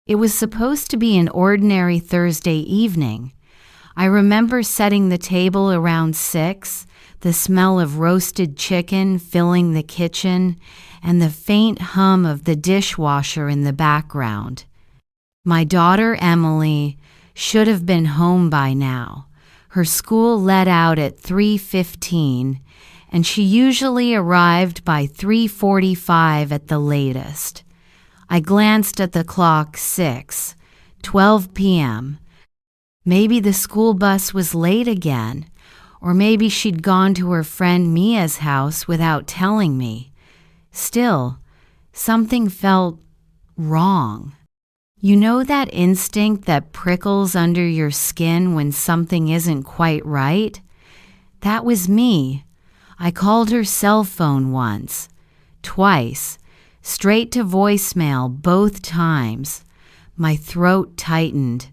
It was supposed to be an ordinary Thursday evening. I remember setting the table around 6, the smell of roasted chicken filling the kitchen, and the faint hum of the dishwasher in the background. My daughter Emily should have been home by now. Her school let out at 3:15, and she usually arrived by 3:45 at the latest. I glanced at the clock. 6:12 p.m. Maybe the school bus was late again, or maybe she'd gone to her friend Mia's house without telling me. Still, something felt wrong. You know that instinct that prickles under your skin when something isn't quite right? That was me. I called her cell phone once, twice, straight to voicemail both times. My throat tightened.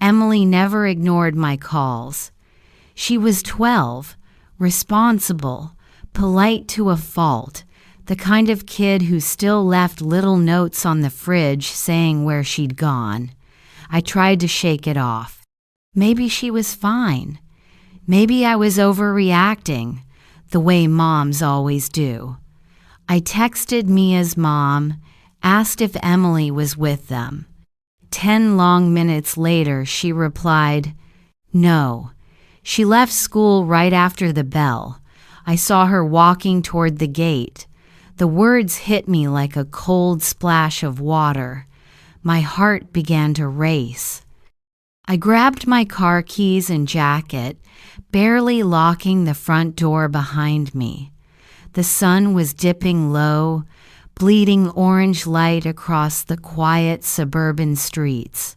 Emily never ignored my calls. She was 12, responsible, polite to a fault, the kind of kid who still left little notes on the fridge saying where she'd gone. I tried to shake it off. Maybe she was fine. Maybe I was overreacting, the way moms always do. I texted Mia's mom, asked if Emily was with them. 10 long minutes later, she replied, "No. She left school right after the bell. I saw her walking toward the gate." The words hit me like a cold splash of water. My heart began to race. I grabbed my car keys and jacket, barely locking the front door behind me. The sun was dipping low, bleeding orange light across the quiet suburban streets.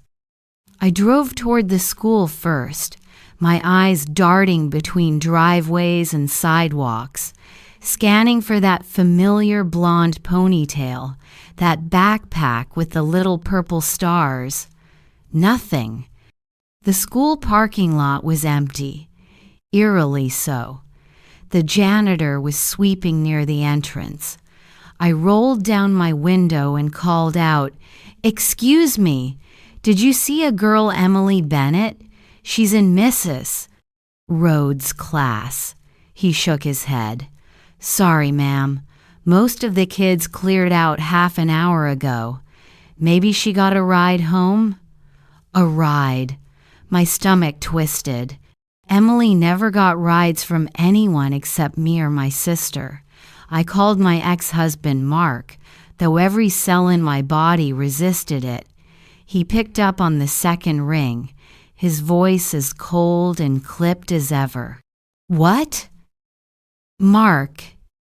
I drove toward the school first, my eyes darting between driveways and sidewalks, scanning for that familiar blonde ponytail, that backpack with the little purple stars. Nothing. The school parking lot was empty, eerily so. The janitor was sweeping near the entrance. I rolled down my window and called out, "Excuse me, did you see a girl Emily Bennett? She's in Mrs. Rhodes' class." He shook his head. "Sorry, ma'am. Most of the kids cleared out half an hour ago. Maybe she got a ride home?" A ride. My stomach twisted. Emily never got rides from anyone except me or my sister. I called my ex-husband Mark, though every cell in my body resisted it. He picked up on the second ring, his voice as cold and clipped as ever. "What?" "Mark,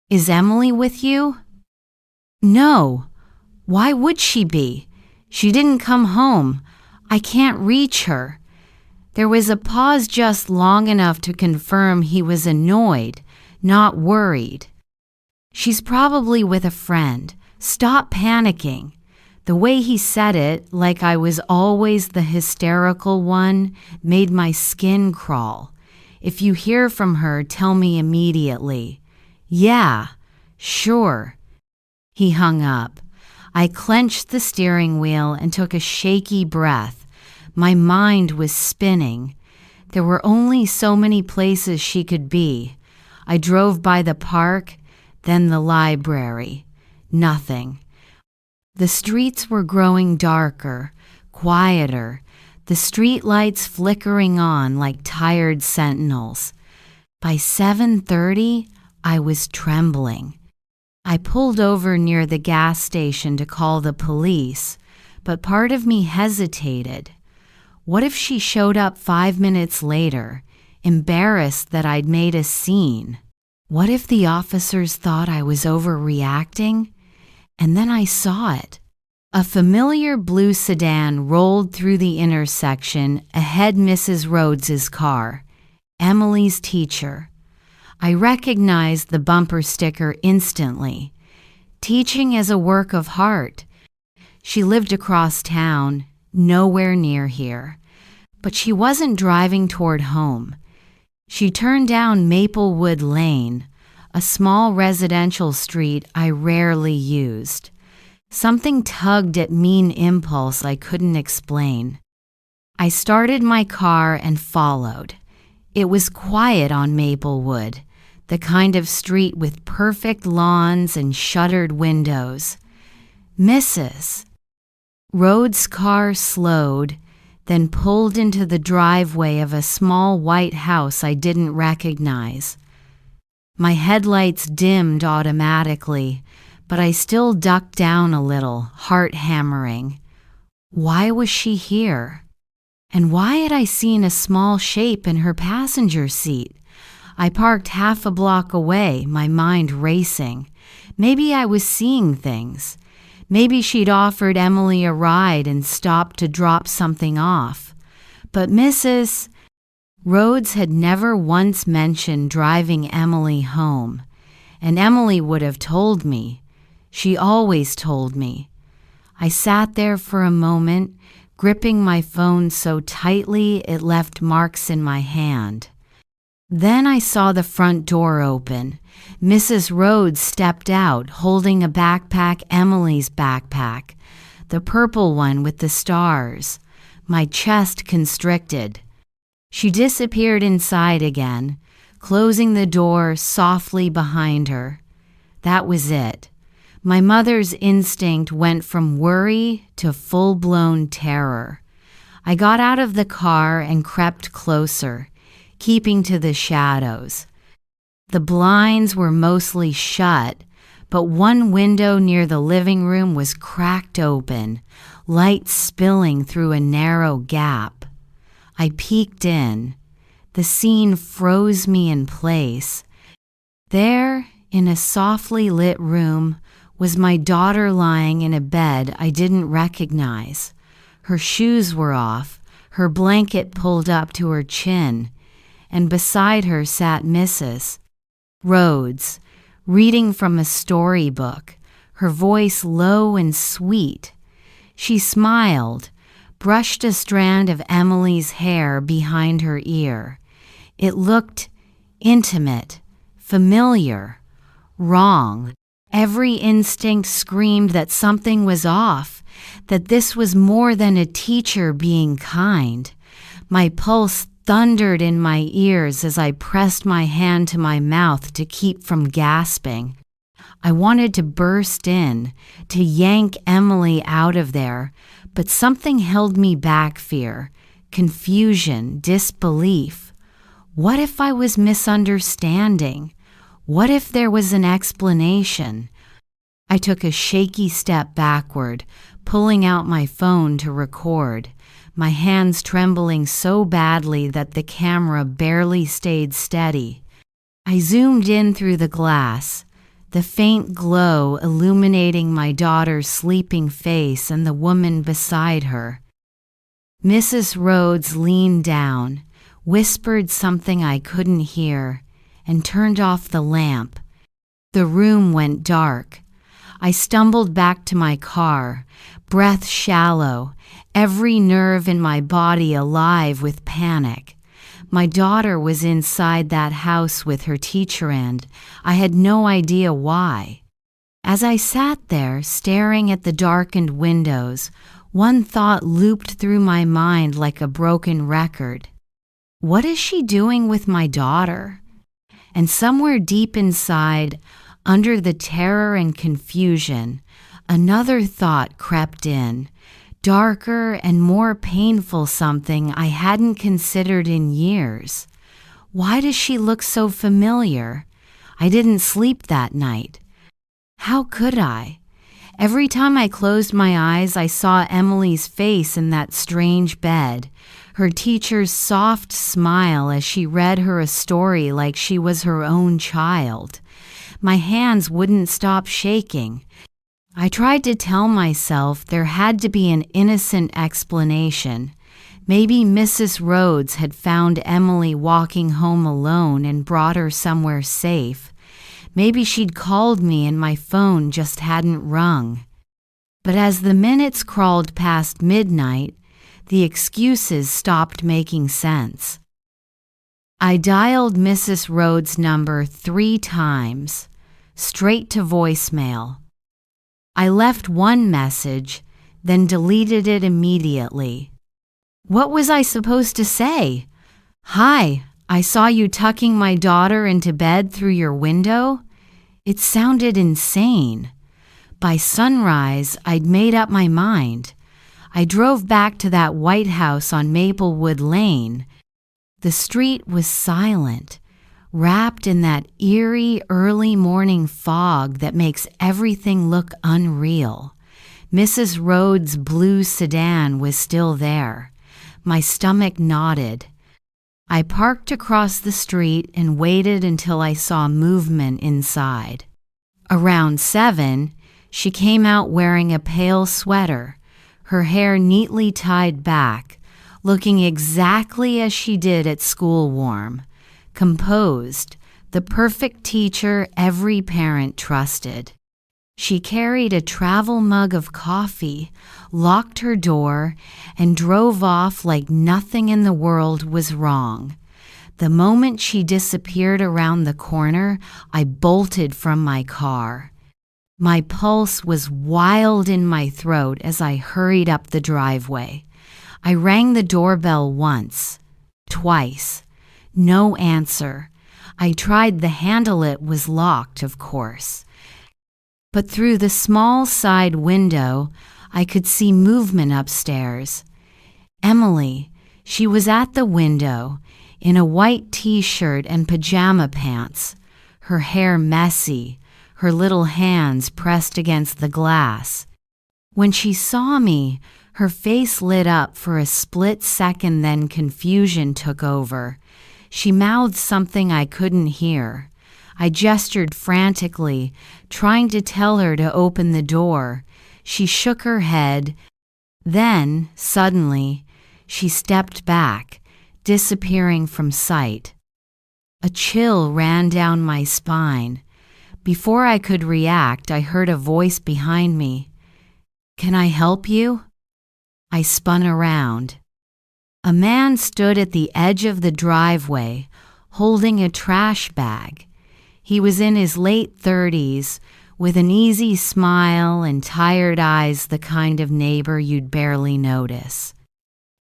is Emily with you?" "No. Why would she be? She didn't come home. I can't reach her." There was a pause just long enough to confirm he was annoyed, not worried. "She's probably with a friend. Stop panicking." The way he said it, like I was always the hysterical one, made my skin crawl. "If you hear from her, tell me immediately." "Yeah, sure." He hung up. I clenched the steering wheel and took a shaky breath. My mind was spinning. There were only so many places she could be. I drove by the park, then the library. Nothing. The streets were growing darker, quieter, the street lights flickering on like tired sentinels. By 7:30, I was trembling. I pulled over near the gas station to call the police, but part of me hesitated. What if she showed up 5 minutes later, embarrassed that I'd made a scene? What if the officers thought I was overreacting? And then I saw it. A familiar blue sedan rolled through the intersection ahead Mrs. Rhodes's car, Emily's teacher. I recognized the bumper sticker instantly. Teaching as a work of heart. She lived across town, nowhere near here. But she wasn't driving toward home. She turned down Maplewood Lane, a small residential street I rarely used. Something tugged at mean impulse I couldn't explain. I started my car and followed. It was quiet on Maplewood, the kind of street with perfect lawns and shuttered windows. Mrs. Rhodes' car slowed, then pulled into the driveway of a small white house I didn't recognize. My headlights dimmed automatically, but I still ducked down a little, heart hammering. Why was she here? And why had I seen a small shape in her passenger seat? I parked half a block away, my mind racing. Maybe I was seeing things. Maybe she'd offered Emily a ride and stopped to drop something off. But Mrs. Rhodes had never once mentioned driving Emily home, and Emily would have told me. She always told me. I sat there for a moment, gripping my phone so tightly it left marks in my hand. Then I saw the front door open. Mrs. Rhodes stepped out, holding a backpack, Emily's backpack, the purple one with the stars. My chest constricted. She disappeared inside again, closing the door softly behind her. That was it. My mother's instinct went from worry to full-blown terror. I got out of the car and crept closer, keeping to the shadows. The blinds were mostly shut, but one window near the living room was cracked open, light spilling through a narrow gap. I peeked in. The scene froze me in place. There, in a softly lit room, was my daughter lying in a bed I didn't recognize. Her shoes were off, her blanket pulled up to her chin, and beside her sat Mrs. Rhodes, reading from a storybook, her voice low and sweet. She smiled, brushed a strand of Emily's hair behind her ear. It looked intimate, familiar, wrong. Every instinct screamed that something was off, that this was more than a teacher being kind. My pulse thundered in my ears as I pressed my hand to my mouth to keep from gasping. I wanted to burst in, to yank Emily out of there, but something held me back. Fear, confusion, disbelief. What if I was misunderstanding? What if there was an explanation? I took a shaky step backward, pulling out my phone to record, my hands trembling so badly that the camera barely stayed steady. I zoomed in through the glass, the faint glow illuminating my daughter's sleeping face and the woman beside her. Mrs. Rhodes leaned down, whispered something I couldn't hear, and turned off the lamp. The room went dark. I stumbled back to my car, breath shallow, every nerve in my body alive with panic. My daughter was inside that house with her teacher and I had no idea why. As I sat there staring at the darkened windows, one thought looped through my mind like a broken record. What is she doing with my daughter? And somewhere deep inside, under the terror and confusion, another thought crept in, darker and more painful, something I hadn't considered in years. Why does she look so familiar? I didn't sleep that night. How could I? Every time I closed my eyes, I saw Emily's face in that strange bed, her teacher's soft smile as she read her a story like she was her own child. My hands wouldn't stop shaking. I tried to tell myself there had to be an innocent explanation. Maybe Mrs. Rhodes had found Emily walking home alone and brought her somewhere safe. Maybe she'd called me and my phone just hadn't rung. But as the minutes crawled past midnight, the excuses stopped making sense. I dialed Mrs. Rhodes' number 3 times, straight to voicemail. I left one message, then deleted it immediately. What was I supposed to say? Hi, I saw you tucking my daughter into bed through your window? It sounded insane. By sunrise, I'd made up my mind. I drove back to that white house on Maplewood Lane. The street was silent, wrapped in that eerie early morning fog that makes everything look unreal. Mrs. Rhodes' blue sedan was still there. My stomach knotted. I parked across the street and waited until I saw movement inside. Around 7, she came out wearing a pale sweater, her hair neatly tied back, looking exactly as she did at school warm, composed, the perfect teacher every parent trusted. She carried a travel mug of coffee, locked her door, and drove off like nothing in the world was wrong. The moment she disappeared around the corner, I bolted from my car. My pulse was wild in my throat as I hurried up the driveway. I rang the doorbell once, twice. No answer. I tried the handle. It was locked, of course. But through the small side window, I could see movement upstairs. Emily, she was at the window, in a white t-shirt and pajama pants, her hair messy, her little hands pressed against the glass. When she saw me, her face lit up for a split second, then confusion took over. She mouthed something I couldn't hear. I gestured frantically, trying to tell her to open the door. She shook her head. Then, suddenly, she stepped back, disappearing from sight. A chill ran down my spine. Before I could react, I heard a voice behind me. "Can I help you?" I spun around. A man stood at the edge of the driveway, holding a trash bag. He was in his late 30s, with an easy smile and tired eyes, the kind of neighbor you'd barely notice.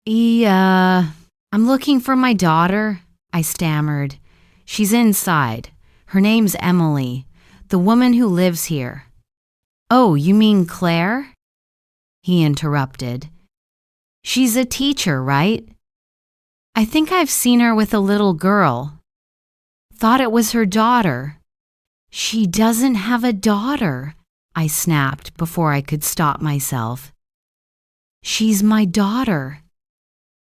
I'm looking for my daughter," I stammered. "She's inside. Her name's Emily, the woman who lives here." "Oh, you mean Claire?" he interrupted. "She's a teacher, right? I think I've seen her with a little girl. Thought it was her daughter." "She doesn't have a daughter," I snapped before I could stop myself. "She's my daughter."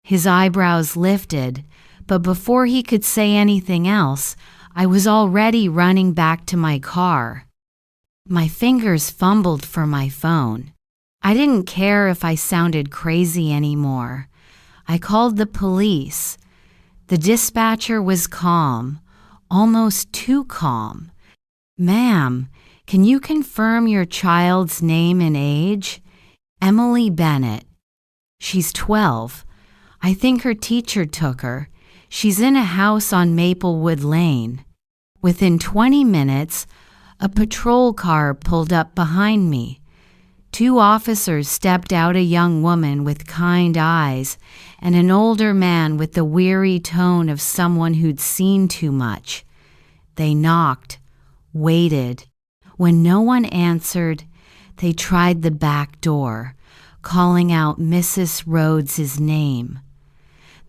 His eyebrows lifted, but before he could say anything else, I was already running back to my car. My fingers fumbled for my phone. I didn't care if I sounded crazy anymore. I called the police. The dispatcher was calm, almost too calm. "Ma'am, can you confirm your child's name and age?" "Emily Bennett. She's 12. I think her teacher took her. She's in a house on Maplewood Lane." Within 20 minutes, a patrol car pulled up behind me. 2 officers stepped out, a young woman with kind eyes and an older man with the weary tone of someone who'd seen too much. They knocked, waited. When no one answered, they tried the back door, calling out Mrs. Rhodes' name.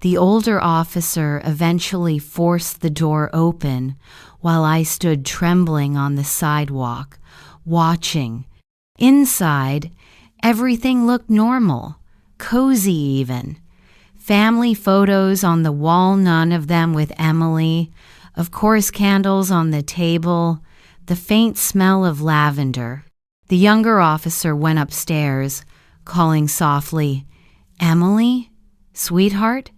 The older officer eventually forced the door open while I stood trembling on the sidewalk, watching. Inside, everything looked normal, cozy even. Family photos on the wall, none of them with Emily. Of course, candles on the table, the faint smell of lavender. The younger officer went upstairs, calling softly, "Emily? Sweetheart?"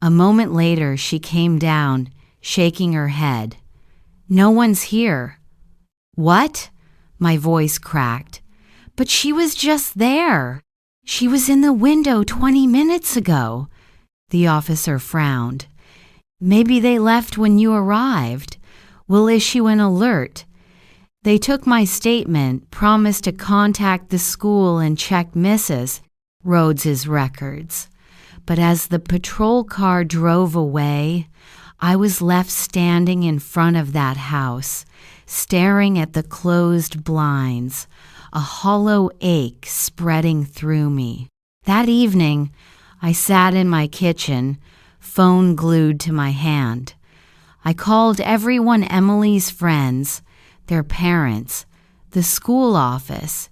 A moment later, she came down, shaking her head. "No one's here." "What?" My voice cracked. "But she was just there. She was in the window 20 minutes ago." The officer frowned. "Maybe they left when you arrived. We'll issue an alert." They took my statement, promised to contact the school and check Mrs. Rhodes's records. But as the patrol car drove away, I was left standing in front of that house, staring at the closed blinds, a hollow ache spreading through me. That evening, I sat in my kitchen, phone glued to my hand. I called everyone Emily's friends, their parents, the school office,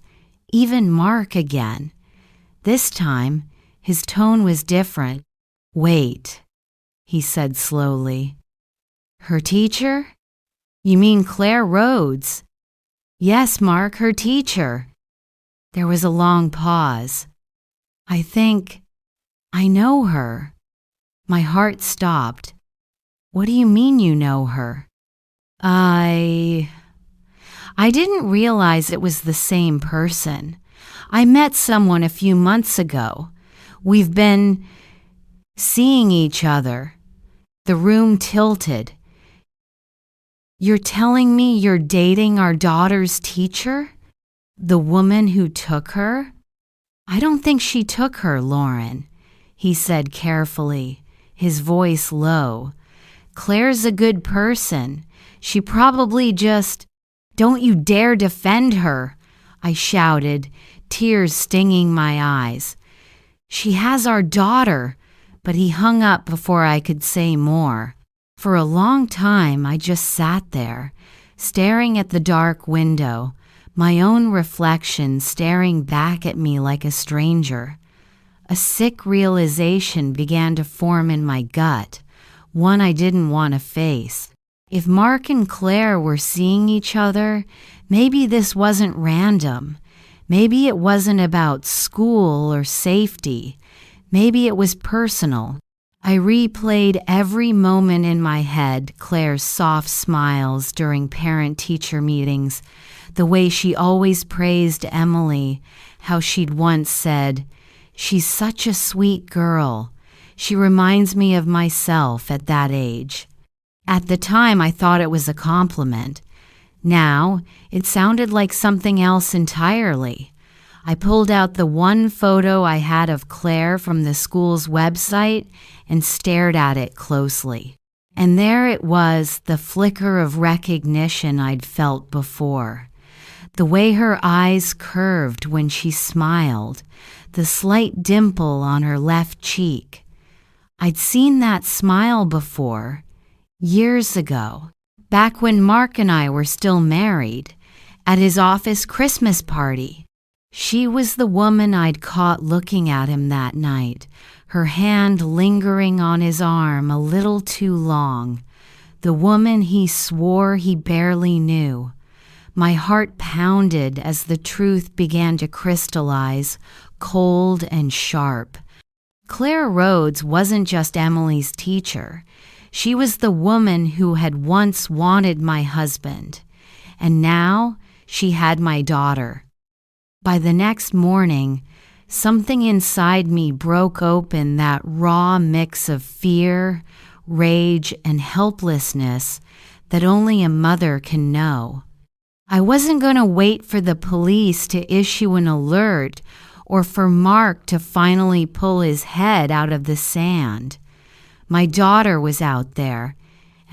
even Mark again. This time, his tone was different. "Wait," he said slowly. "Her teacher? You mean Claire Rhodes?" "Yes, Mark, her teacher." There was a long pause. "I think I know her." My heart stopped. "What do you mean you know her?" I didn't realize it was the same person. I met someone a few months ago. We've been seeing each other." The room tilted. "You're telling me you're dating our daughter's teacher? The woman who took her?" "I don't think she took her, Lauren," he said carefully, his voice low. "Claire's a good person. She probably just—" "Don't you dare defend her," I shouted, tears stinging my eyes. "She has our daughter," but he hung up before I could say more. For a long time, I just sat there, staring at the dark window, my own reflection staring back at me like a stranger. A sick realization began to form in my gut, one I didn't want to face. If Mark and Claire were seeing each other, maybe this wasn't random. Maybe it wasn't about school or safety. Maybe it was personal. I replayed every moment in my head, Claire's soft smiles during parent-teacher meetings, the way she always praised Emily, how she'd once said, "She's such a sweet girl. She reminds me of myself at that age." At the time, I thought it was a compliment. Now, it sounded like something else entirely. I pulled out the one photo I had of Claire from the school's website and stared at it closely. And there it was, the flicker of recognition I'd felt before. The way her eyes curved when she smiled, the slight dimple on her left cheek. I'd seen that smile before, years ago, back when Mark and I were still married, at his office Christmas party. She was the woman I'd caught looking at him that night, her hand lingering on his arm a little too long, the woman he swore he barely knew. My heart pounded as the truth began to crystallize, cold and sharp. Claire Rhodes wasn't just Emily's teacher. She was the woman who had once wanted my husband, and now she had my daughter. By the next morning, something inside me broke open that raw mix of fear, rage, and helplessness that only a mother can know. I wasn't going to wait for the police to issue an alert or for Mark to finally pull his head out of the sand. My daughter was out there,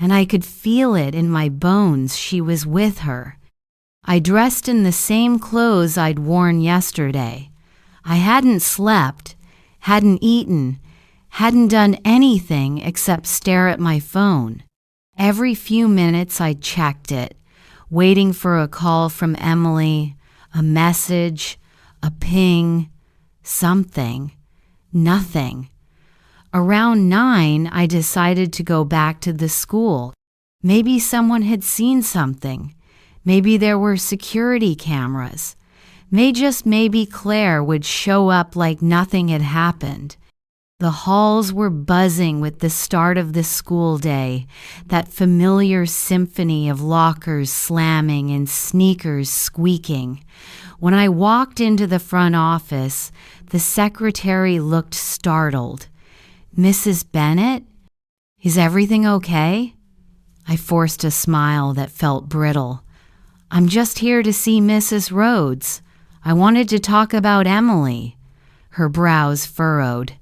and I could feel it in my bones she was with her. I dressed in the same clothes I'd worn yesterday. I hadn't slept, hadn't eaten, hadn't done anything except stare at my phone. Every few minutes I checked it, waiting for a call from Emily, a message, a ping, something, nothing. Around 9, I decided to go back to the school. Maybe someone had seen something. Maybe there were security cameras. Maybe Claire would show up like nothing had happened. The halls were buzzing with the start of the school day, that familiar symphony of lockers slamming and sneakers squeaking. When I walked into the front office, the secretary looked startled. "Mrs. Bennett? Is everything okay?" I forced a smile that felt brittle. I'm just here to see Mrs. Rhodes. I wanted to talk about Emily. Her brows furrowed.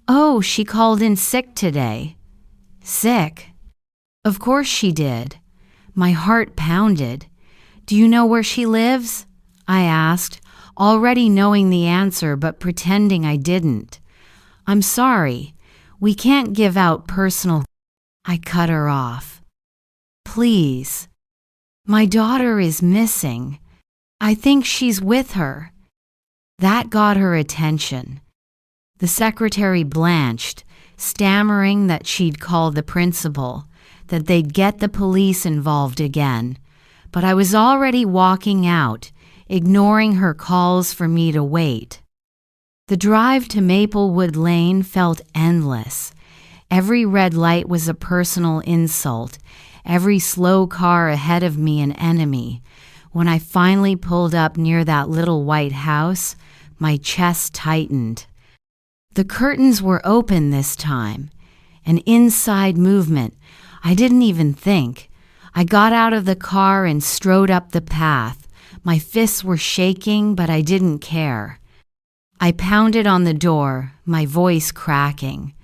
Oh, she called in sick today. Sick? Of course she did. My heart pounded. Do you know where she lives? I asked, already knowing the answer but pretending I didn't. I'm sorry. We can't give out personal. I cut her off. Please. My daughter is missing. I think she's with her. That got her attention. The secretary blanched, stammering that she'd call the principal, that they'd get the police involved again. But I was already walking out, ignoring her calls for me to wait. The drive to Maplewood Lane felt endless. Every red light was a personal insult, every slow car ahead of me an enemy. When I finally pulled up near that little white house, my chest tightened. The curtains were open this time, an inside movement. I didn't even think. I got out of the car and strode up the path. My fists were shaking, but I didn't care. I pounded on the door, my voice cracking.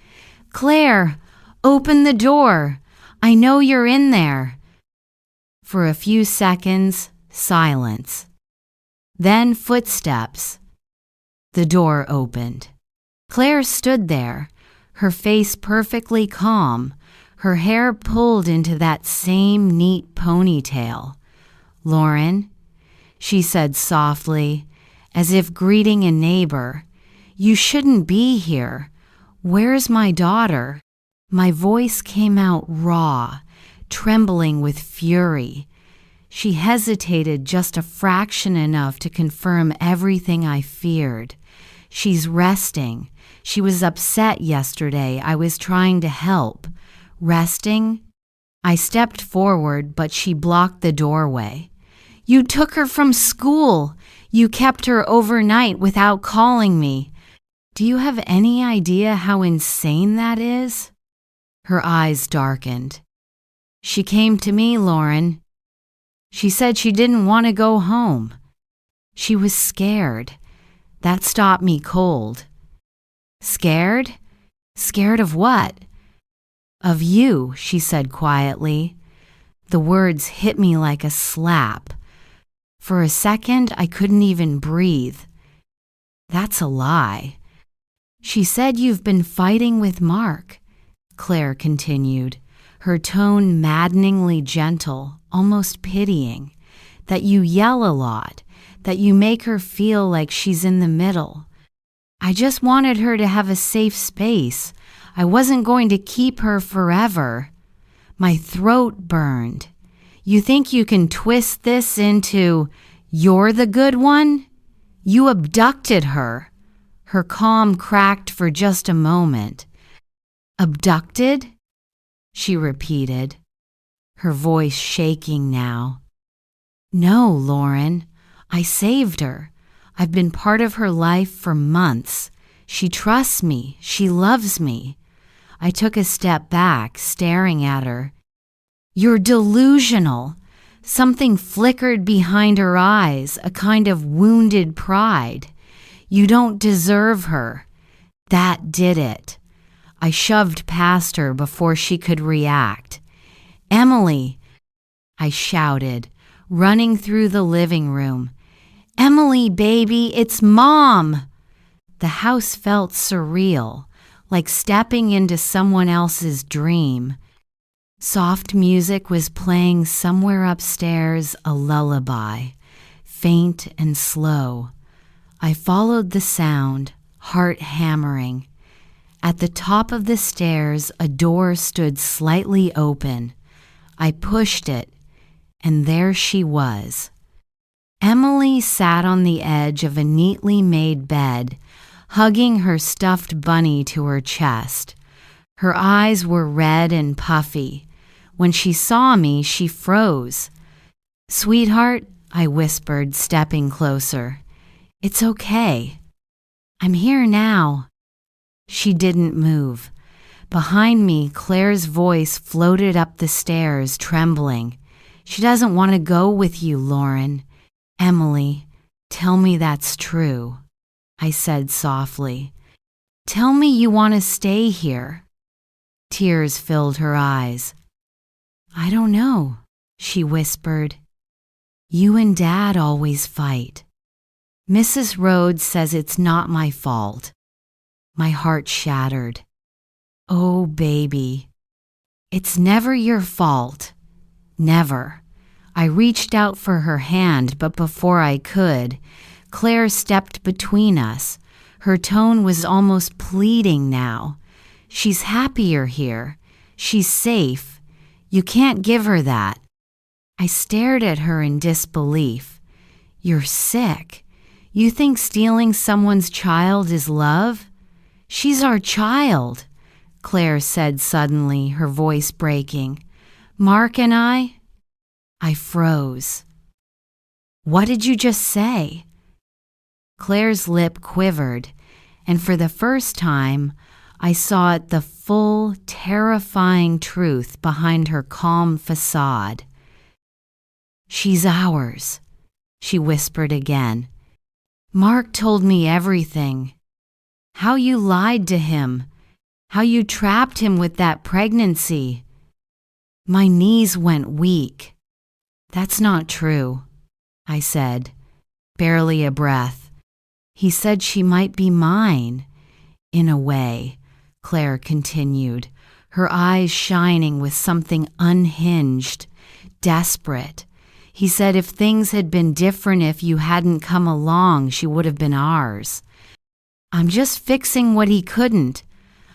Claire, open the door. I know you're in there. For a few seconds, silence. Then footsteps. The door opened. Claire stood there, her face perfectly calm, her hair pulled into that same neat ponytail. Lauren, she said softly, as if greeting a neighbor, you shouldn't be here. Where's my daughter? My voice came out raw, trembling with fury. She hesitated just a fraction enough to confirm everything I feared. She's resting. She was upset yesterday. I was trying to help. Resting? I stepped forward, but she blocked the doorway. You took her from school. You kept her overnight without calling me. Do you have any idea how insane that is? Her eyes darkened. She came to me, Lauren. She said she didn't want to go home. She was scared. That stopped me cold. Scared? Scared of what? Of you, she said quietly. The words hit me like a slap. For a second, I couldn't even breathe. That's a lie. She said you've been fighting with Mark, Claire continued, her tone maddeningly gentle, almost pitying, that you yell a lot, that you make her feel like she's in the middle. I just wanted her to have a safe space. I wasn't going to keep her forever. My throat burned. You think you can twist this into, you're the good one? You abducted her. Her calm cracked for just a moment. Abducted? She repeated, her voice shaking now. No, Lauren, I saved her. I've been part of her life for months. She trusts me. She loves me. I took a step back, staring at her. You're delusional. Something flickered behind her eyes, a kind of wounded pride. You don't deserve her. That did it. I shoved past her before she could react. Emily, I shouted, running through the living room. Emily, baby, it's Mom! The house felt surreal, like stepping into someone else's dream. Soft music was playing somewhere upstairs, a lullaby, faint and slow. I followed the sound, heart hammering. At the top of the stairs, a door stood slightly open. I pushed it, and there she was. Emily sat on the edge of a neatly made bed, hugging her stuffed bunny to her chest. Her eyes were red and puffy. When she saw me, she froze. Sweetheart, I whispered, stepping closer. It's okay. I'm here now. She didn't move. Behind me, Claire's voice floated up the stairs, trembling. She doesn't want to go with you, Lauren. Emily, tell me that's true, I said softly. Tell me you want to stay here. Tears filled her eyes. I don't know, she whispered. You and Dad always fight. Mrs. Rhodes says it's not my fault. My heart shattered. Oh, baby. It's never your fault. Never. I reached out for her hand, but before I could, Claire stepped between us. Her tone was almost pleading now. She's happier here. She's safe. You can't give her that. I stared at her in disbelief. You're sick. You think stealing someone's child is love? She's our child, Claire said suddenly, her voice breaking. Mark and I froze. What did you just say? Claire's lip quivered, and for the first time, I saw the full, terrifying truth behind her calm facade. She's ours, she whispered again. Mark told me everything. How you lied to him. How you trapped him with that pregnancy. My knees went weak. That's not true, I said, barely a breath. He said she might be mine. In a way, Claire continued, her eyes shining with something unhinged, desperate. He said if things had been different, if you hadn't come along, she would have been ours. I'm just fixing what he couldn't.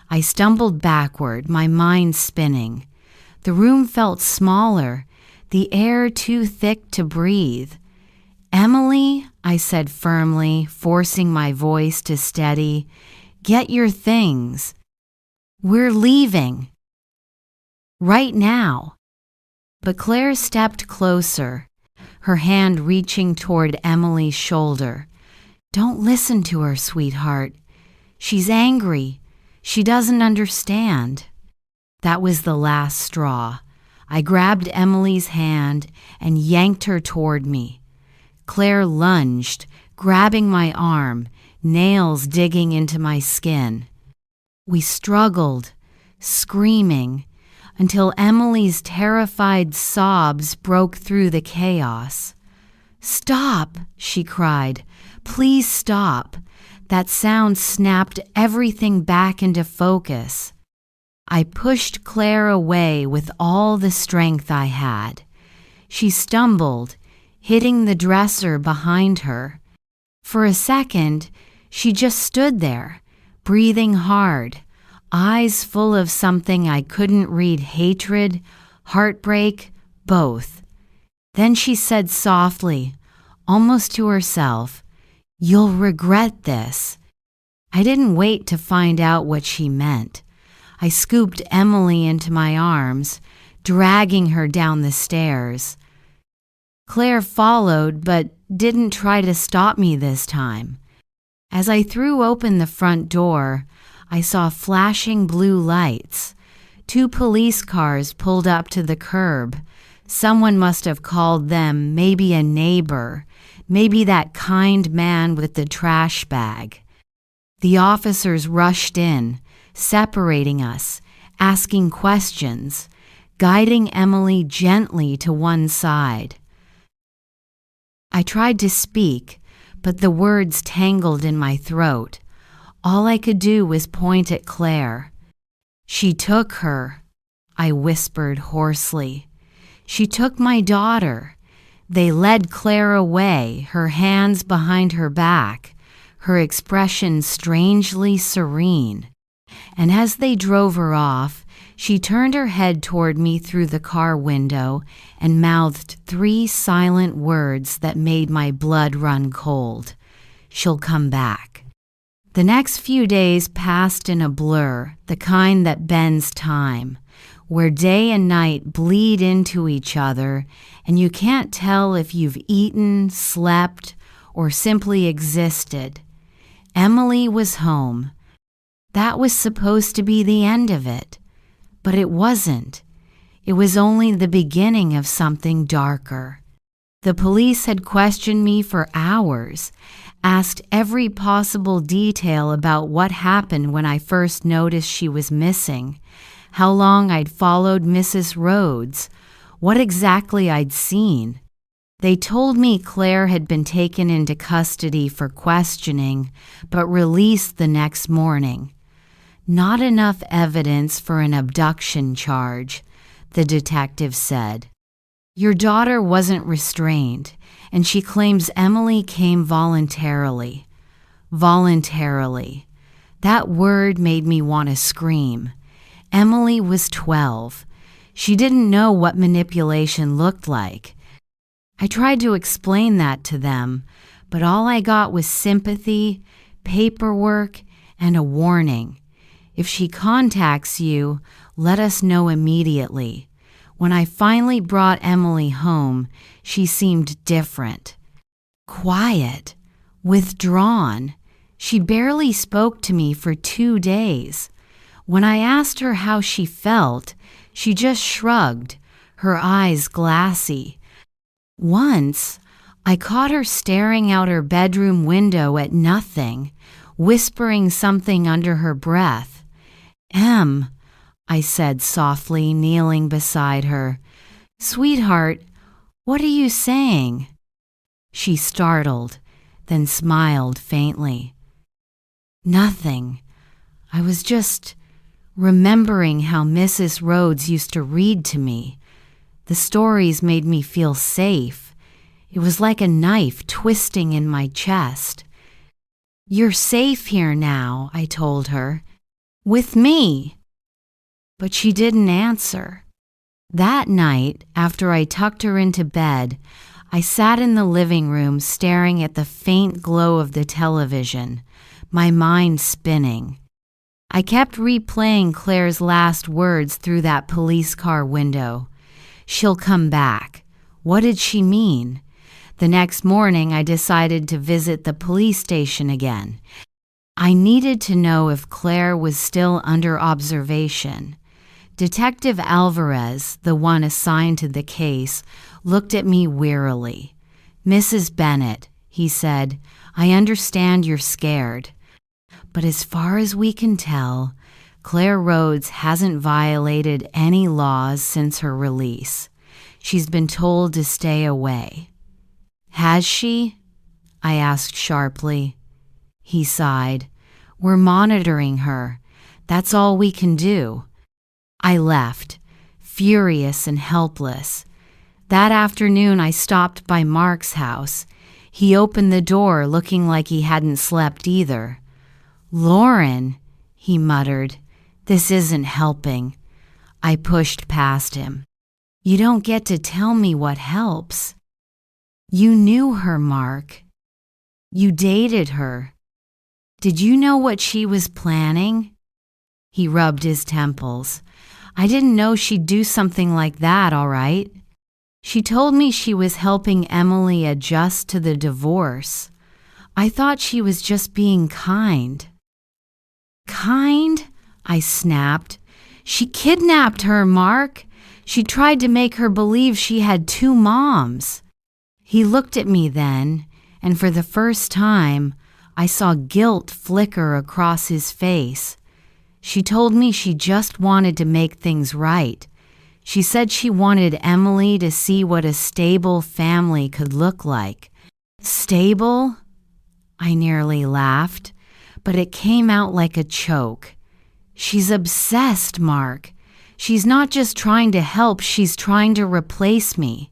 I stumbled backward, my mind spinning. The room felt smaller, the air too thick to breathe. Emily, I said firmly, forcing my voice to steady, get your things. We're leaving. Right now. But Claire stepped closer, her hand reaching toward Emily's shoulder. Don't listen to her, sweetheart. She's angry. She doesn't understand. That was the last straw. I grabbed Emily's hand and yanked her toward me. Claire lunged, grabbing my arm, nails digging into my skin. We struggled, screaming, until Emily's terrified sobs broke through the chaos. Stop, she cried. Please stop. That sound snapped everything back into focus. I pushed Claire away with all the strength I had. She stumbled, hitting the dresser behind her. For a second, she just stood there, breathing hard, eyes full of something I couldn't read, hatred, heartbreak, both. Then she said softly, almost to herself, "You'll regret this." I didn't wait to find out what she meant. I scooped Emily into my arms, dragging her down the stairs. Claire followed, but didn't try to stop me this time. As I threw open the front door, I saw flashing blue lights. 2 police cars pulled up to the curb. Someone must have called them, maybe a neighbor, maybe that kind man with the trash bag. The officers rushed in, separating us, asking questions, guiding Emily gently to one side. I tried to speak, but the words tangled in my throat. All I could do was point at Claire. She took her, I whispered hoarsely. She took my daughter. They led Claire away, her hands behind her back, her expression strangely serene. And as they drove her off, she turned her head toward me through the car window and mouthed 3 silent words that made my blood run cold. She'll come back. The next few days passed in a blur, the kind that bends time, where day and night bleed into each other, and you can't tell if you've eaten, slept, or simply existed. Emily was home. That was supposed to be the end of it, but it wasn't. It was only the beginning of something darker. The police had questioned me for hours, asked every possible detail about what happened when I first noticed she was missing, how long I'd followed Mrs. Rhodes, what exactly I'd seen. They told me Claire had been taken into custody for questioning, but released the next morning. Not enough evidence for an abduction charge, the detective said. Your daughter wasn't restrained, and she claims Emily came voluntarily. Voluntarily. That word made me want to scream. Emily was 12. She didn't know what manipulation looked like. I tried to explain that to them, but all I got was sympathy, paperwork, and a warning. If she contacts you, let us know immediately. When I finally brought Emily home, she seemed different. Quiet, withdrawn. She barely spoke to me for 2 days. When I asked her how she felt, she just shrugged, her eyes glassy. Once, I caught her staring out her bedroom window at nothing, whispering something under her breath. "Em," I said softly, kneeling beside her. "Sweetheart, what are you saying?" She startled, then smiled faintly. "Nothing. I was just remembering how Mrs. Rhodes used to read to me. The stories made me feel safe. It was like a knife twisting in my chest." "You're safe here now," I told her. "With me." But she didn't answer. That night, after I tucked her into bed, I sat in the living room staring at the faint glow of the television, my mind spinning. I kept replaying Claire's last words through that police car window. She'll come back. What did she mean? The next morning, I decided to visit the police station again. I needed to know if Claire was still under observation. Detective Alvarez, the one assigned to the case, looked at me wearily. "Mrs. Bennett," he said, "I understand you're scared. But as far as we can tell, Claire Rhodes hasn't violated any laws since her release. She's been told to stay away." "Has she?" I asked sharply. He sighed. "We're monitoring her. That's all we can do." I left, furious and helpless. That afternoon, I stopped by Mark's house. He opened the door looking like he hadn't slept either. "Lauren," he muttered, "this isn't helping." I pushed past him. "You don't get to tell me what helps." "You knew her, Mark. You dated her. Did you know what she was planning?" He rubbed his temples. "I didn't know she'd do something like that, all right. She told me she was helping Emily adjust to the divorce. I thought she was just being kind." "Kind?" I snapped. "She kidnapped her, Mark. She tried to make her believe she had 2 moms." He looked at me then, and for the first time, I saw guilt flicker across his face. "She told me she just wanted to make things right. She said she wanted Emily to see what a stable family could look like." "Stable?" I nearly laughed, but it came out like a choke. "She's obsessed, Mark. She's not just trying to help, she's trying to replace me."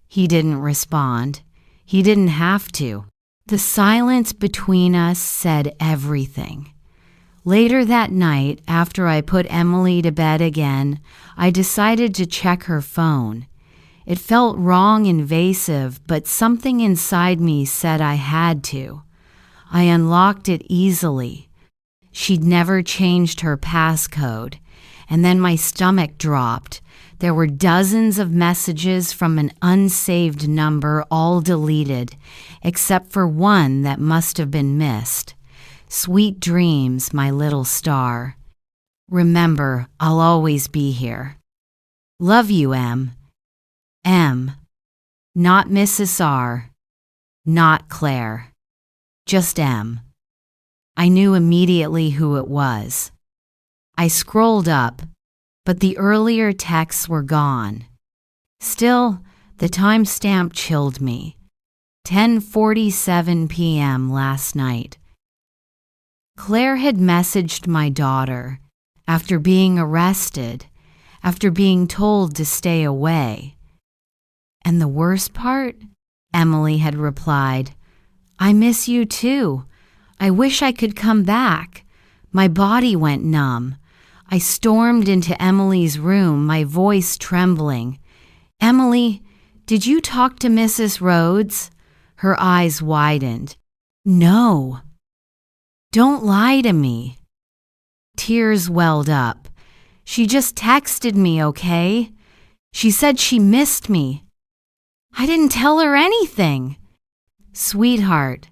He didn't respond. He didn't have to. The silence between us said everything. Later that night, after I put Emily to bed again, I decided to check her phone. It felt wrong, invasive, but something inside me said I had to. I unlocked it easily. She'd never changed her passcode, and then my stomach dropped. There were dozens of messages from an unsaved number, all deleted, except for one that must have been missed. "Sweet dreams, my little star. Remember, I'll always be here." Love you, M. M. Not Mrs. R. Not Claire. Just M. I knew immediately who it was. I scrolled up, but the earlier texts were gone. Still, the timestamp chilled me. 10:47 p.m. last night. Claire had messaged my daughter after being arrested, after being told to stay away. And the worst part? Emily had replied, I miss you too. I wish I could come back. My body went numb. I stormed into Emily's room, my voice trembling. Emily, did you talk to Mrs. Rhodes? Her eyes widened. No. Don't lie to me. Tears welled up. She just texted me, okay? She said she missed me. I didn't tell her anything. Sweetheart,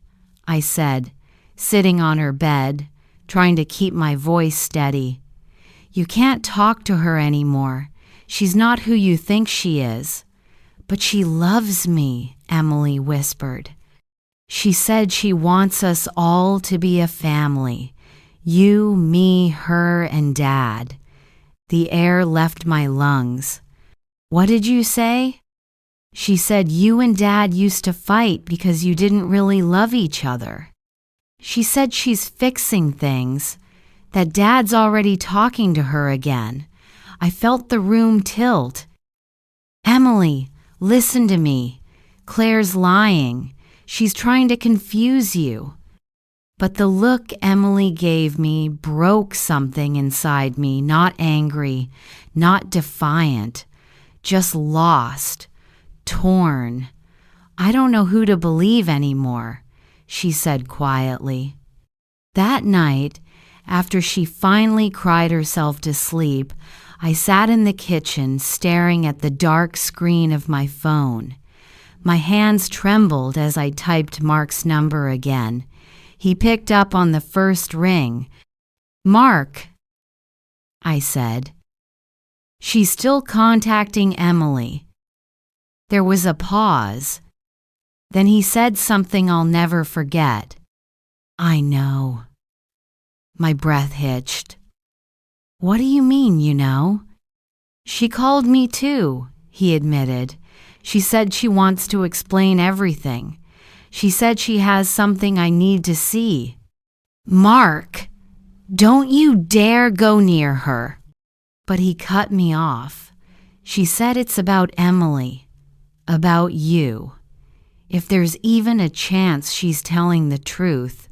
I said, sitting on her bed, trying to keep my voice steady. You can't talk to her anymore. She's not who you think she is. But she loves me, Emily whispered. She said she wants us all to be a family. You, me, her, and Dad. The air left my lungs. What did you say? She said you and Dad used to fight because you didn't really love each other. She said she's fixing things, that Dad's already talking to her again. I felt the room tilt. Emily, listen to me. Claire's lying. She's trying to confuse you. But the look Emily gave me broke something inside me, not angry, not defiant, just lost, torn. I don't know who to believe anymore, she said quietly. That night, after she finally cried herself to sleep, I sat in the kitchen staring at the dark screen of my phone. My hands trembled as I typed Mark's number again. He picked up on the first ring. Mark, I said. She's still contacting Emily. There was a pause. Then he said something I'll never forget. I know. My breath hitched. What do you mean, you know? She called me too, he admitted. She said she wants to explain everything. She said she has something I need to see. Mark, don't you dare go near her. But he cut me off. She said it's about Emily, about you. If there's even a chance she's telling the truth.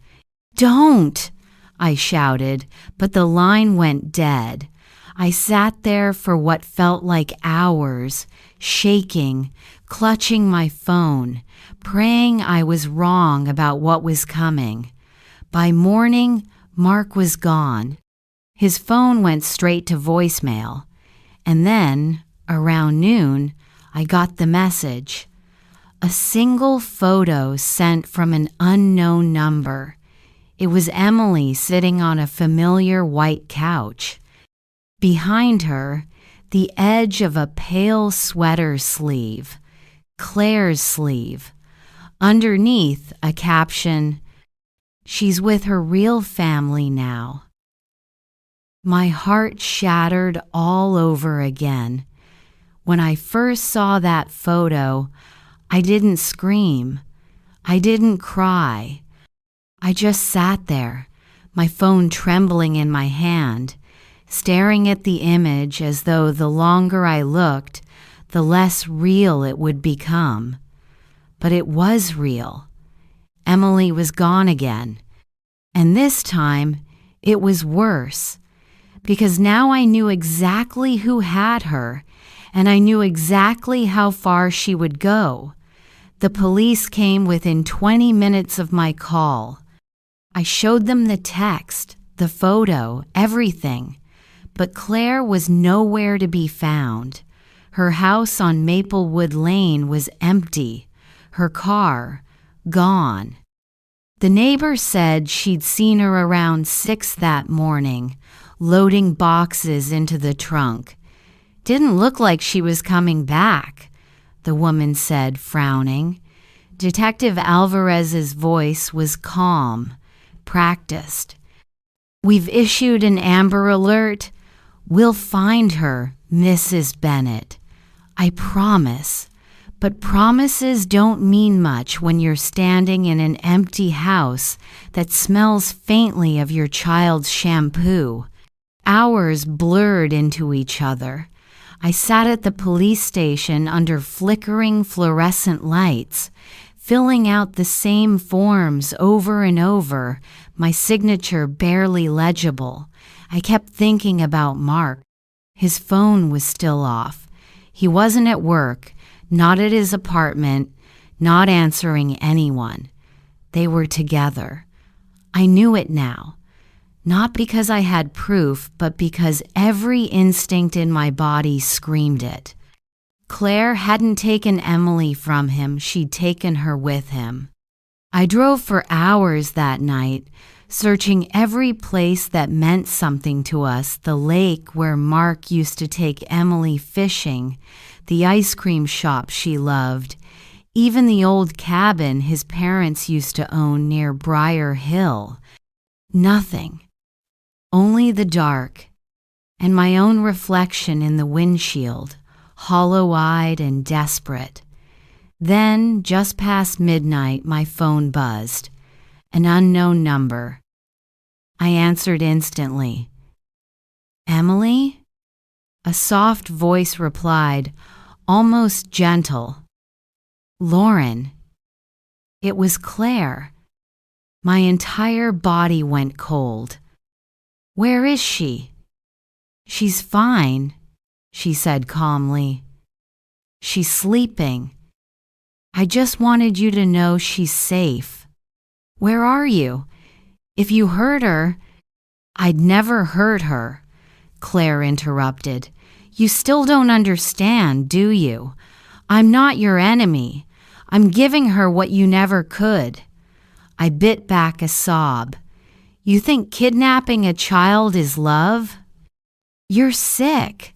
Don't, I shouted, but the line went dead. I sat there for what felt like hours, shaking, clutching my phone, praying I was wrong about what was coming. By morning, Mark was gone. His phone went straight to voicemail. And then, around noon, I got the message. A single photo sent from an unknown number. It was Emily sitting on a familiar white couch. Behind her, the edge of a pale sweater sleeve, Claire's sleeve. Underneath, a caption, "She's with her real family now." My heart shattered all over again. When I first saw that photo, I didn't scream. I didn't cry. I just sat there, my phone trembling in my hand, staring at the image as though the longer I looked, the less real it would become. But it was real. Emily was gone again. And this time, it was worse, because now I knew exactly who had her, and I knew exactly how far she would go. The police came within 20 minutes of my call. I showed them the text, the photo, everything. But Claire was nowhere to be found. Her house on Maplewood Lane was empty. Her car, gone. The neighbor said she'd seen her around 6 that morning, loading boxes into the trunk. Didn't look like she was coming back, the woman said, frowning. Detective Alvarez's voice was calm, practiced. We've issued an Amber Alert. We'll find her, Mrs. Bennett. I promise. But promises don't mean much when you're standing in an empty house that smells faintly of your child's shampoo. Hours blurred into each other. I sat at the police station under flickering fluorescent lights, filling out the same forms over and over, my signature barely legible. I kept thinking about Mark. His phone was still off. He wasn't at work, not at his apartment, not answering anyone. They were together. I knew it now. Not because I had proof, but because every instinct in my body screamed it. Claire hadn't taken Emily from him, she'd taken her with him. I drove for hours that night, searching every place that meant something to us, the lake where Mark used to take Emily fishing, the ice cream shop she loved, even the old cabin his parents used to own near Briar Hill. Nothing. Only the dark, and my own reflection in the windshield, hollow-eyed and desperate. Then, just past midnight, my phone buzzed. An unknown number. I answered instantly. Emily? A soft voice replied, almost gentle. Lauren. It was Claire. My entire body went cold. Where is she? She's fine, she said calmly. She's sleeping. I just wanted you to know she's safe. Where are you? If you hurt her... I'd never hurt her, Claire interrupted. You still don't understand, do you? I'm not your enemy. I'm giving her what you never could. I bit back a sob. You think kidnapping a child is love? You're sick.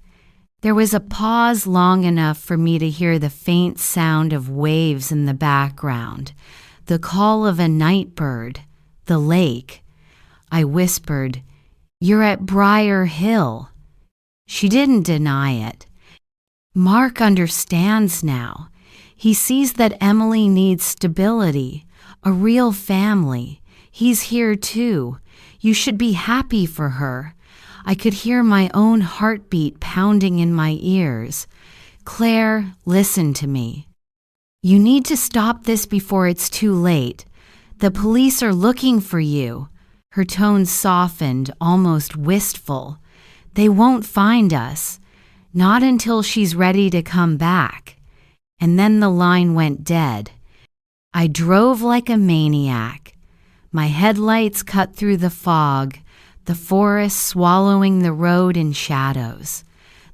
There was a pause long enough for me to hear the faint sound of waves in the background, the call of a night bird, the lake. I whispered, You're at Briar Hill. She didn't deny it. Mark understands now. He sees that Emily needs stability, a real family. He's here too. You should be happy for her. I could hear my own heartbeat pounding in my ears. Claire, listen to me. You need to stop this before it's too late. The police are looking for you. Her tone softened, almost wistful. They won't find us. Not until she's ready to come back. And then the line went dead. I drove like a maniac. My headlights cut through the fog, the forest swallowing the road in shadows.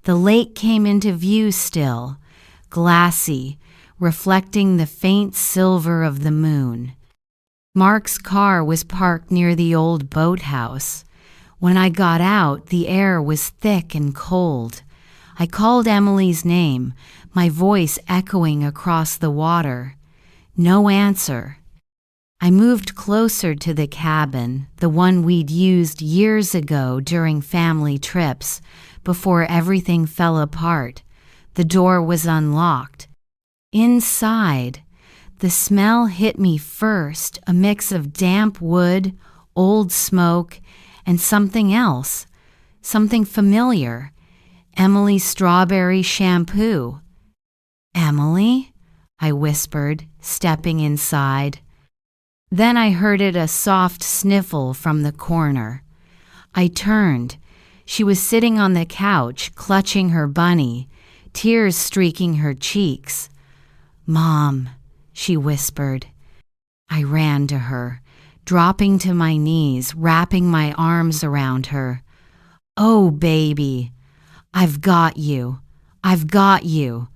The lake came into view still, glassy, reflecting the faint silver of the moon. Mark's car was parked near the old boathouse. When I got out, the air was thick and cold. I called Emily's name, my voice echoing across the water. No answer. I moved closer to the cabin, the one we'd used years ago during family trips, before everything fell apart. The door was unlocked. Inside, the smell hit me first, a mix of damp wood, old smoke, and something else, something familiar. Emily's strawberry shampoo. Emily? I whispered, stepping inside. Then I heard a soft sniffle from the corner. I turned. She was sitting on the couch, clutching her bunny, tears streaking her cheeks. Mom, she whispered. I ran to her, dropping to my knees, wrapping my arms around her. Oh, baby, I've got you. I've got you.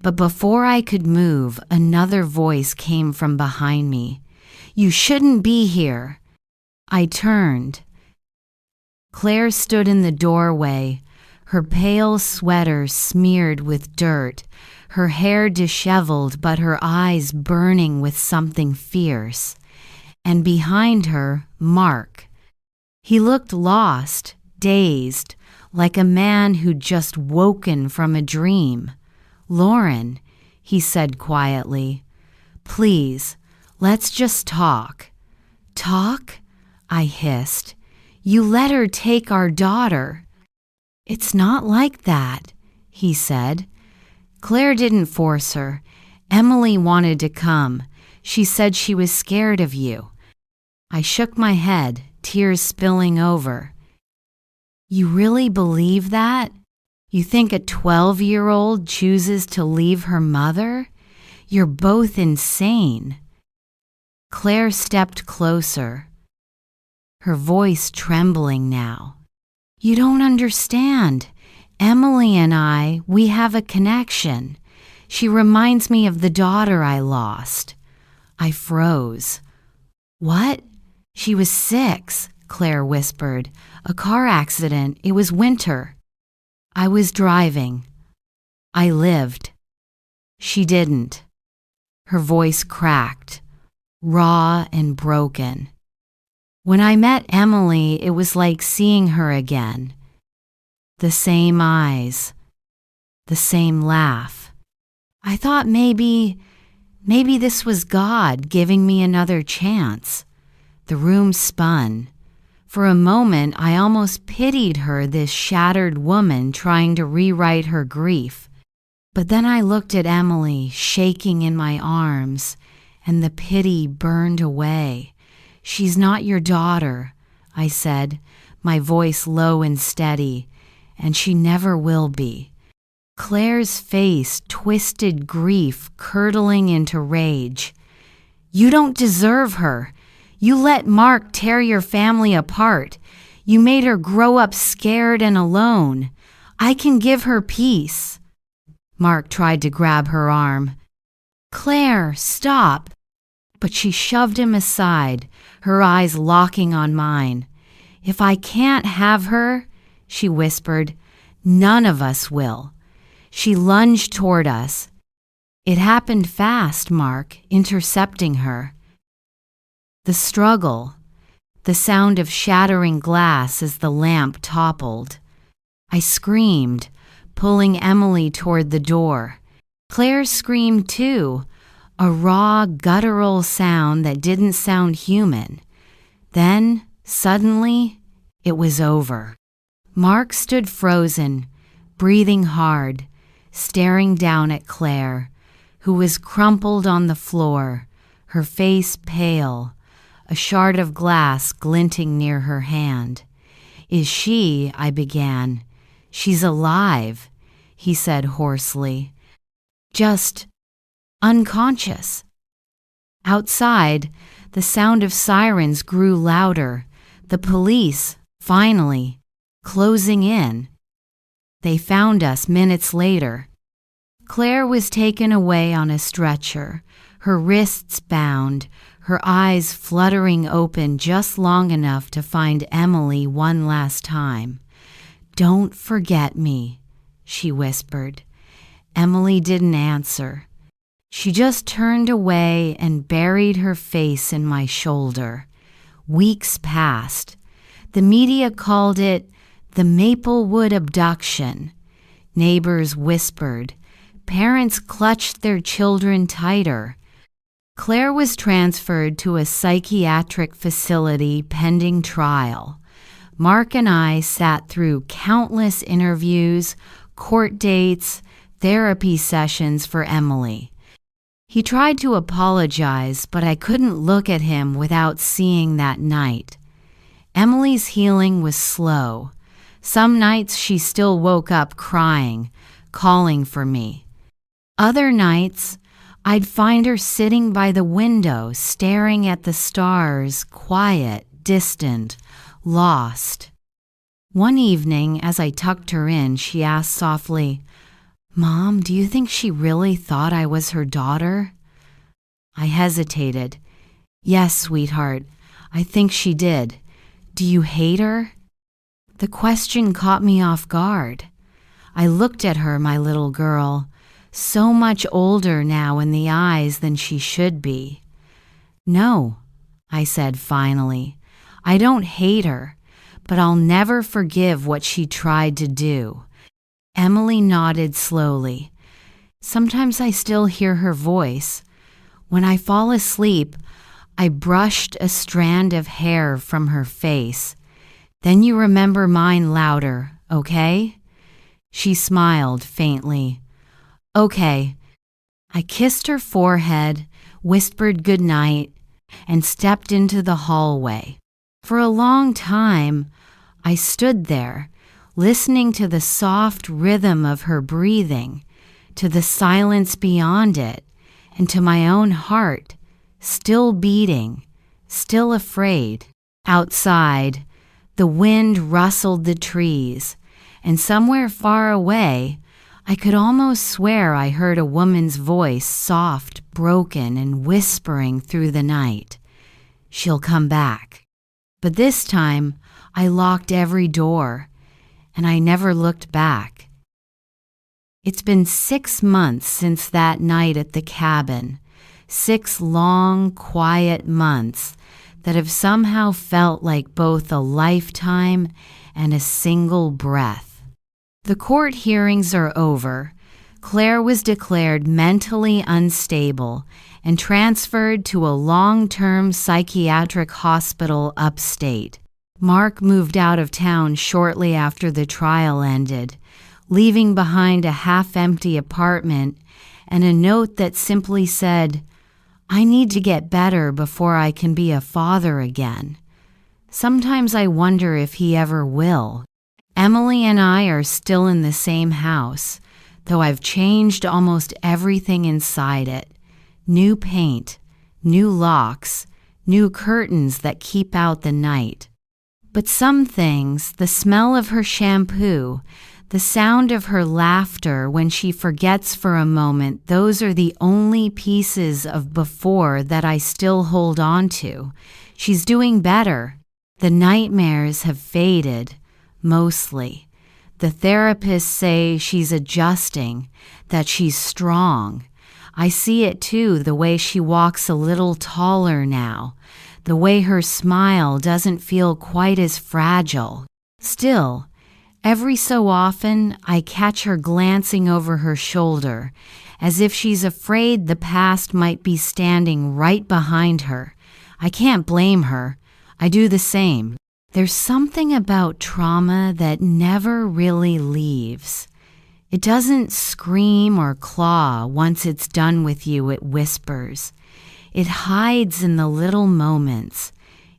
But before I could move, another voice came from behind me. You shouldn't be here. I turned. Claire stood in the doorway, her pale sweater smeared with dirt, her hair disheveled but her eyes burning with something fierce. And behind her, Mark. He looked lost, dazed, like a man who'd just woken from a dream. "Lauren," he said quietly, "please, let's just talk." "Talk?" I hissed. "You let her take our daughter." "It's not like that," he said. "Claire didn't force her. Emily wanted to come. She said she was scared of you." I shook my head, tears spilling over. "You really believe that? You think a 12-year-old chooses to leave her mother? You're both insane." Claire stepped closer, her voice trembling now. "You don't understand. Emily and I, we have a connection. She reminds me of the daughter I lost." I froze. "What?" "She was 6, Claire whispered. "A car accident. It was winter. I was driving. I lived. She didn't." Her voice cracked, raw and broken. "When I met Emily, it was like seeing her again. The same eyes, the same laugh. I thought maybe this was God giving me another chance." The room spun. For a moment, I almost pitied her, this shattered woman trying to rewrite her grief. But then I looked at Emily, shaking in my arms, and the pity burned away. "She's not your daughter," I said, my voice low and steady, "and she never will be." Claire's face twisted, grief curdling into rage. "You don't deserve her. You let Mark tear your family apart. You made her grow up scared and alone. I can give her peace." Mark tried to grab her arm. "Claire, stop." But she shoved him aside, her eyes locking on mine. "If I can't have her," she whispered, "none of us will." She lunged toward us. It happened fast, Mark, intercepting her. The struggle, the sound of shattering glass as the lamp toppled. I screamed, pulling Emily toward the door. Claire screamed too, a raw, guttural sound that didn't sound human. Then, suddenly, it was over. Mark stood frozen, breathing hard, staring down at Claire, who was crumpled on the floor, her face pale, a shard of glass glinting near her hand. "Is she?" I began. "She's alive," he said hoarsely. "Just unconscious." Outside, the sound of sirens grew louder. The police, finally, closing in. They found us minutes later. Claire was taken away on a stretcher, her wrists bound, her eyes fluttering open just long enough to find Emily one last time. "Don't forget me," she whispered. Emily didn't answer. She just turned away and buried her face in my shoulder. Weeks passed. The media called it the Maplewood abduction. Neighbors whispered. Parents clutched their children tighter. Claire was transferred to a psychiatric facility pending trial. Mark and I sat through countless interviews, court dates, therapy sessions for Emily. He tried to apologize, but I couldn't look at him without seeing that night. Emily's healing was slow. Some nights she still woke up crying, calling for me. Other nights, I'd find her sitting by the window, staring at the stars, quiet, distant, lost. One evening, as I tucked her in, she asked softly, "Mom, do you think she really thought I was her daughter?" I hesitated. "Yes, sweetheart, I think she did. Do you hate her?" The question caught me off guard. I looked at her, my little girl, so much older now in the eyes than she should be. "No," I said finally. "I don't hate her, but I'll never forgive what she tried to do." Emily nodded slowly. Sometimes I still hear her voice. When I fall asleep, I brushed a strand of hair from her face. "Then you remember mine louder, okay?" She smiled faintly. "Okay." I kissed her forehead, whispered good night, and stepped into the hallway. For a long time, I stood there, listening to the soft rhythm of her breathing, to the silence beyond it, and to my own heart, still beating, still afraid. Outside, the wind rustled the trees, and somewhere far away, I could almost swear I heard a woman's voice, soft, broken, and whispering through the night. "She'll come back." But this time, I locked every door, and I never looked back. It's been 6 months since that night at the cabin, 6 long, quiet months that have somehow felt like both a lifetime and a single breath. The court hearings are over. Claire was declared mentally unstable and transferred to a long-term psychiatric hospital upstate. Mark moved out of town shortly after the trial ended, leaving behind a half-empty apartment and a note that simply said, "I need to get better before I can be a father again." Sometimes I wonder if he ever will. Emily and I are still in the same house, though I've changed almost everything inside it. New paint, new locks, new curtains that keep out the night. But some things, the smell of her shampoo, the sound of her laughter when she forgets for a moment, those are the only pieces of before that I still hold on to. She's doing better. The nightmares have faded, mostly. The therapists say she's adjusting, that she's strong. I see it too, the way she walks a little taller now, the way her smile doesn't feel quite as fragile. Still, every so often, I catch her glancing over her shoulder, as if she's afraid the past might be standing right behind her. I can't blame her. I do the same. There's something about trauma that never really leaves. It doesn't scream or claw once it's done with you, it whispers. It hides in the little moments,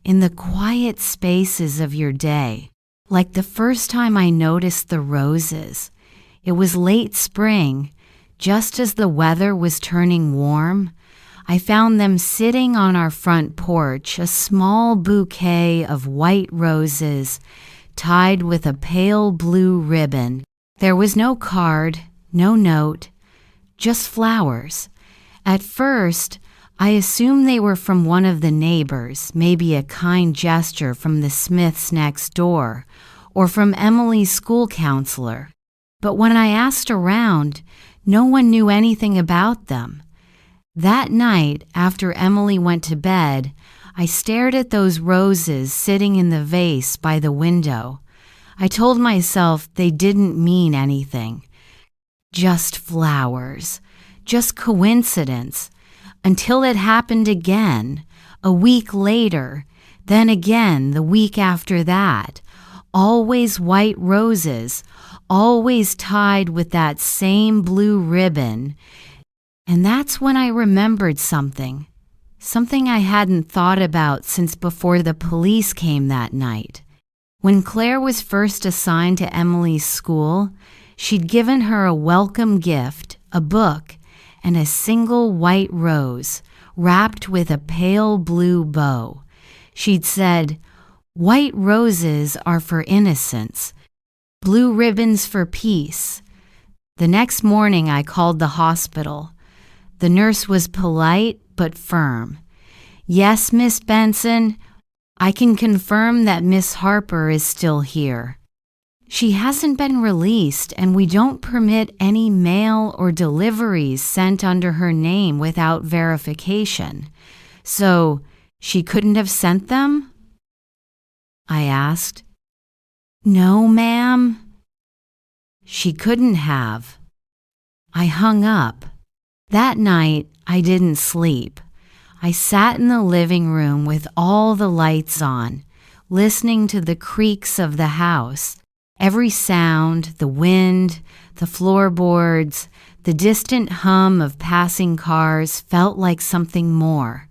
in the quiet spaces of your day. Like the first time I noticed the roses. It was late spring, just as the weather was turning warm. I found them sitting on our front porch, a small bouquet of white roses tied with a pale blue ribbon. There was no card, no note, just flowers. At first, I assumed they were from one of the neighbors, maybe a kind gesture from the Smiths next door, or from Emily's school counselor. But when I asked around, no one knew anything about them. That night, after Emily went to bed, I stared at those roses sitting in the vase by the window. I told myself they didn't mean anything. Just flowers, just coincidence, until it happened again, a week later, then again the week after that. Always white roses, always tied with that same blue ribbon. And that's when I remembered something I hadn't thought about since before the police came that night. When Claire was first assigned to Emily's school, she'd given her a welcome gift, a book, and a single white rose wrapped with a pale blue bow. She'd said, "White roses are for innocence, blue ribbons for peace." The next morning I called the hospital. The nurse was polite but firm. "Yes, Miss Benson, I can confirm that Miss Harper is still here." She hasn't been released, and we don't permit any mail or deliveries sent under her name without verification. So, she couldn't have sent them? I asked. No, ma'am. She couldn't have. I hung up. That night, I didn't sleep. I sat in the living room with all the lights on, listening to the creaks of the house. Every sound, the wind, the floorboards, the distant hum of passing cars felt like something more.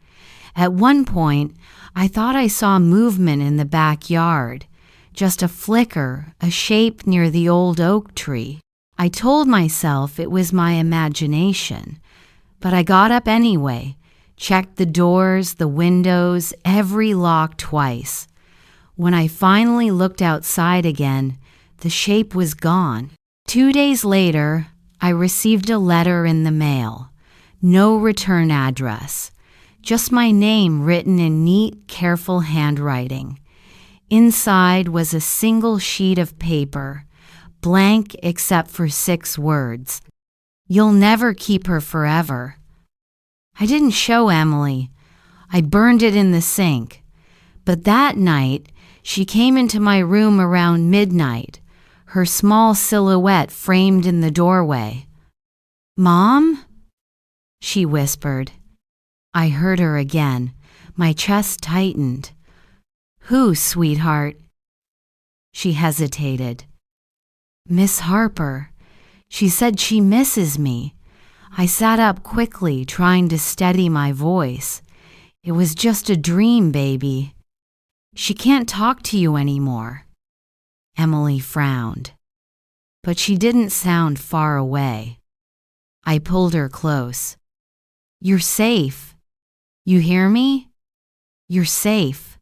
At one point, I thought I saw movement in the backyard, just a flicker, a shape near the old oak tree. I told myself it was my imagination, but I got up anyway, checked the doors, the windows, every lock twice. When I finally looked outside again, the shape was gone. 2 days later, I received a letter in the mail. No return address. Just my name written in neat, careful handwriting. Inside was a single sheet of paper, blank except for 6 words. You'll never keep her forever. I didn't show Emily. I burned it in the sink. But that night, she came into my room around midnight, her small silhouette framed in the doorway. Mom? She whispered. I heard her again. My chest tightened. Who, sweetheart? She hesitated. Miss Harper. She said she misses me. I sat up quickly, trying to steady my voice. It was just a dream, baby. She can't talk to you anymore. Emily frowned. But she didn't sound far away. I pulled her close. You're safe. You hear me? You're safe.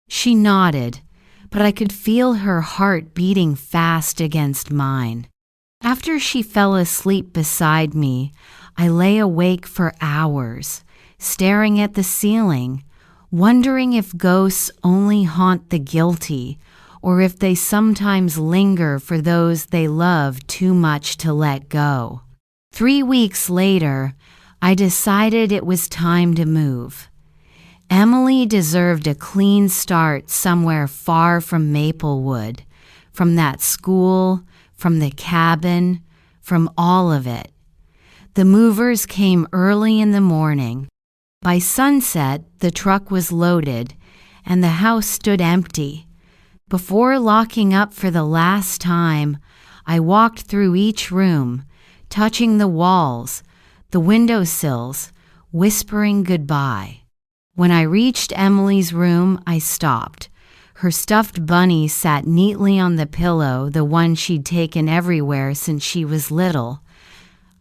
She nodded, but I could feel her heart beating fast against mine. After she fell asleep beside me, I lay awake for hours, staring at the ceiling, wondering if ghosts only haunt the guilty, or if they sometimes linger for those they love too much to let go. 3 weeks later, I decided it was time to move. Emily deserved a clean start somewhere far from Maplewood, from that school, from the cabin, from all of it. The movers came early in the morning. By sunset, the truck was loaded, and the house stood empty. Before locking up for the last time, I walked through each room, touching the walls, the windowsills, whispering goodbye. When I reached Emily's room, I stopped. Her stuffed bunny sat neatly on the pillow, the one she'd taken everywhere since she was little.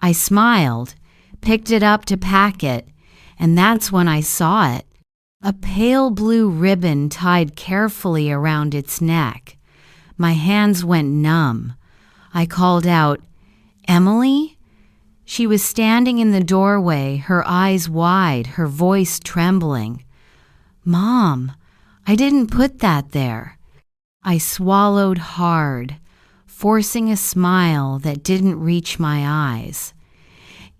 I smiled, picked it up to pack it, and that's when I saw it. A pale blue ribbon tied carefully around its neck. My hands went numb. I called out, Emily? She was standing in the doorway, her eyes wide, her voice trembling. Mom, I didn't put that there. I swallowed hard, forcing a smile that didn't reach my eyes.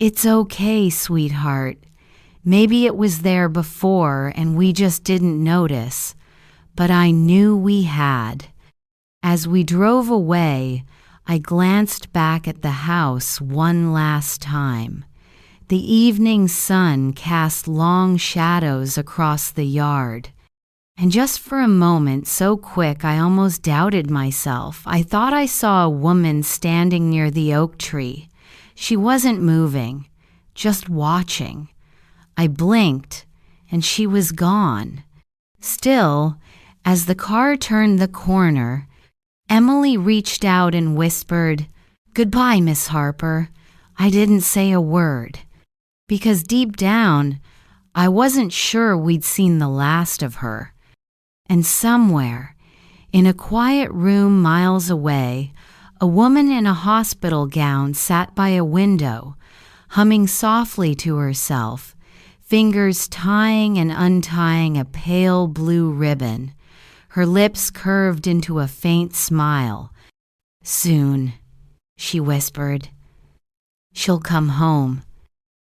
It's okay, sweetheart. Maybe it was there before and we just didn't notice, but I knew we had. As we drove away, I glanced back at the house one last time. The evening sun cast long shadows across the yard. And just for a moment, so quick I almost doubted myself. I thought I saw a woman standing near the oak tree. She wasn't moving, just watching. I blinked, and she was gone. Still, as the car turned the corner, Emily reached out and whispered, Goodbye, Miss Harper. I didn't say a word, because deep down, I wasn't sure we'd seen the last of her. And somewhere, in a quiet room miles away, a woman in a hospital gown sat by a window, humming softly to herself, fingers tying and untying a pale blue ribbon. Her lips curved into a faint smile, Soon, she whispered. She'll come home.